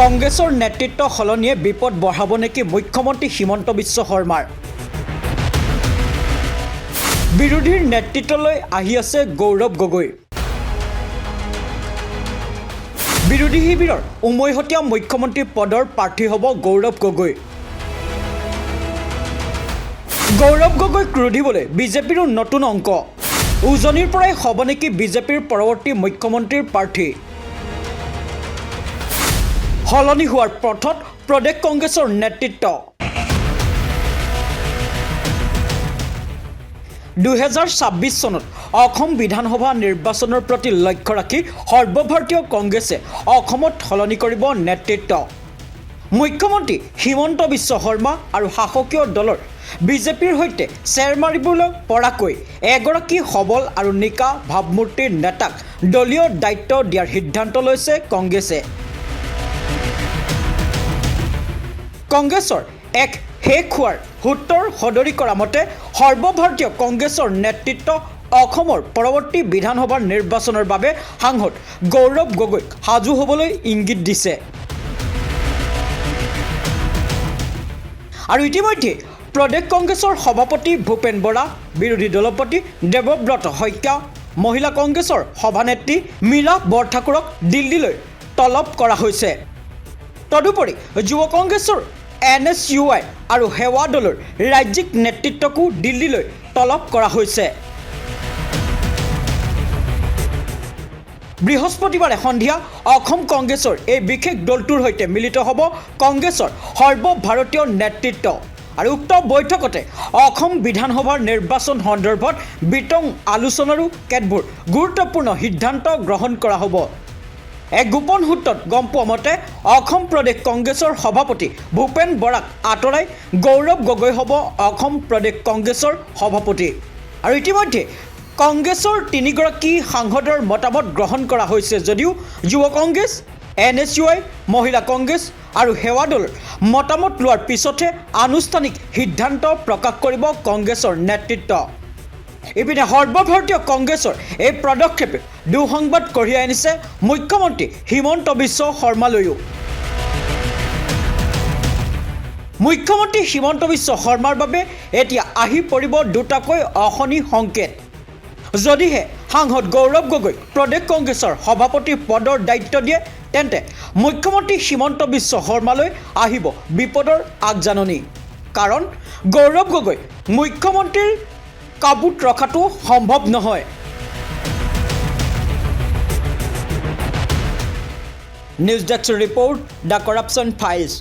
কংগ্ৰেছৰ নেতৃত্ব সলনিয়ে বিপদ বঢ়াব নেকি মুখ্যমন্ত্ৰী হিমন্ত বিশ্ব শৰ্মাৰ বিৰোধীৰ নেতৃত্বলৈ আহি আছে গৌৰৱ গগৈ বিৰোধী শিবিৰৰ উমৈহতীয়া মুখ্যমন্ত্ৰী পদৰ প্ৰাৰ্থী হ'ব গৌৰৱ গগৈ ৰুধিবলৈ বিজেপিৰ নতুন অংক উজনিৰ পৰাই হ'ব নেকি বিজেপিৰ পৰৱৰ্তী মুখ্যমন্ত্ৰীৰ প্ৰাৰ্থী হলনি হোৱাৰ পথত প্ৰদেশ কংগ্ৰেছৰ নেতৃত্ব 2026 চনত অসম বিধানসভা নিৰ্বাচনৰ প্ৰতি লক্ষ্য ৰাখি সৰ্বভাৰতীয় কংগ্ৰেছে অসমত সলনি কৰিব নেতৃত্ব মুখ্যমন্ত্ৰী হিমন্ত বিশ্ব শৰ্মা আৰু শাসকীয় দলৰ বিজেপিৰ সৈতে চেৰ মাৰিবলৈ পৰাকৈ এগৰাকী সবল আৰু নিকা ভাৱমূৰ্তিৰ নেতাক দলীয় দায়িত্ব দিয়াৰ সিদ্ধান্ত লৈছে কংগ্ৰেছে কংগ্ৰেছৰ এক শেষ হোৱাৰ সূত্ৰৰ সদৰি কৰা মতে সৰ্বভাৰতীয় কংগ্ৰেছৰ নেতৃত্ব অসমৰ পৰৱৰ্তী বিধানসভাৰ নিৰ্বাচনৰ বাবে সাংসদ গৌৰৱ গগৈক সাজু হ'বলৈ ইংগিত দিছে আৰু ইতিমধ্যে প্ৰদেশ কংগ্ৰেছৰ সভাপতি ভূপেন বৰা বিৰোধী দলপতি দেৱব্ৰত শইকীয়া মহিলা কংগ্ৰেছৰ সভানেত্ৰী মীৰা বৰঠাকুৰক দিল্লীলৈ তলব কৰা হৈছে তদুপৰি যুৱ কংগ্ৰেছৰ NSUI আৰু সেৱা দলৰ ৰাজ্যিক নেতৃত্বকো দিল্লীলৈ তলব কৰা হৈছে বৃহস্পতিবাৰে সন্ধিয়া অসম কংগ্ৰেছৰ এই বিশেষ দলটোৰ সৈতে মিলিত হ'ব কংগ্ৰেছৰ সৰ্বভাৰতীয় নেতৃত্ব আৰু উক্ত বৈঠকতে অসম বিধানসভাৰ নিৰ্বাচন সন্দৰ্ভত বিতং আলোচনাৰো কেতবোৰ গুৰুত্বপূৰ্ণ সিদ্ধান্ত গ্ৰহণ কৰা হ'ব এক গোপন সূত্ৰত গম পোৱা মতে অসম প্ৰদেশ কংগ্ৰেছৰ সভাপতি ভূপেন বৰাক আঁতৰাই গৌৰৱ গগৈ হ'ব অসম প্ৰদেশ কংগ্ৰেছৰ সভাপতি আৰু ইতিমধ্যে কংগ্ৰেছৰ তিনিগৰাকী সাংসদৰ মতামত গ্ৰহণ কৰা হৈছে যদিও যুৱ কংগ্ৰেছ NSUI মহিলা কংগ্ৰেছ আৰু সেৱা দলৰ মতামত লোৱাৰ পিছতহে আনুষ্ঠানিক সিদ্ধান্ত প্ৰকাশ কৰিব কংগ্ৰেছৰ নেতৃত্ব ইপিনে সৰ্বভাৰতীয় কংগ্ৰেছৰ এই পদক্ষেপে দুঃসংবাদ কঢ়িয়াই আনিছে মুখ্যমন্ত্ৰী হিমন্ত বিশ্ব শৰ্মালৈও মুখ্যমন্ত্ৰী হিমন্ত বিশ্ব শৰ্মাৰ বাবে এতিয়া আহি পৰিব দুটাকৈ অশনি সংকেত যদিহে সাংসদ গৌৰৱ গগৈ প্ৰদেশ কংগ্ৰেছৰ সভাপতি পদৰ দায়িত্ব দিয়ে তেন্তে মুখ্যমন্ত্ৰী হিমন্ত বিশ্ব শৰ্মালৈ আহিব বিপদৰ আগজাননী কাৰণ গৌৰৱ গগৈ মুখ্যমন্ত্ৰীৰ কাবুত ৰখাটো সম্ভৱ নহয় news desk report the corruption files